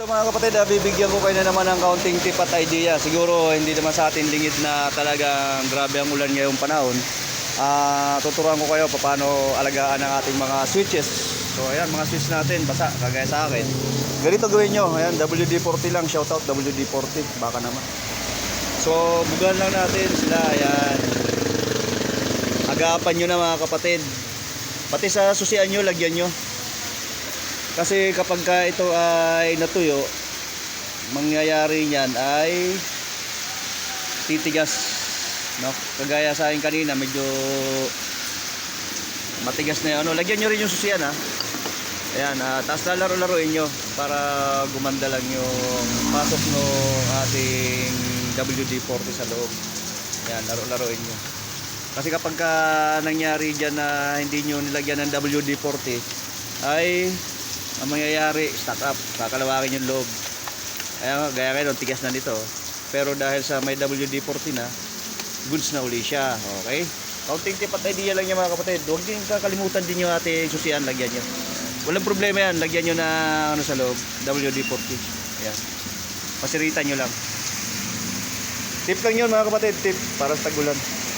Ito mga kapatid, bibigyan ko kayo na naman ng kaunting tip at idea. Siguro hindi naman sa atin lingid na talagang grabe ang ulan ngayong panahon. Tuturuan ko kayo paano alagaan ang ating mga switches. So ayan, mga switch natin basa kagaya sa akin. Ganito gawin nyo. Ayan, WD-40 lang. Shoutout WD-40. Baka naman. So bugan lang natin sila. Ayan. Agapan nyo na mga kapatid. Pati sa susian nyo, lagyan nyo. Kasi kapag ito ay natuyo, mangyayari niyan ay titigas, no? Kagaya sa akin kanina, medyo matigas na 'yung ano. Lagyan niyo rin 'yung susian, ha. Ayan, tapos lalaro-laruin niyo para gumanda lang 'yung pasok no ating WD-40 sa loob. Ayan, laro-laruin niyo. Kasi kapag nangyari diyan na hindi niyo nilagyan ng WD-40 ay ang mangyayari, stack up, kakalawakin yung loob. Ayan, gaya kayo, tigas na nito. Pero dahil sa may WD-40 na, goods na uli siya. Okay? Kaunting tip at idea lang niya mga kapatid. Huwag din kakalimutan din yung ating susian, lagyan nyo. Walang problema yan, lagyan nyo na ano sa loob, WD-40. Ayan. Pasiritan nyo lang. Tip lang yun mga kapatid, tip para sa tagulan.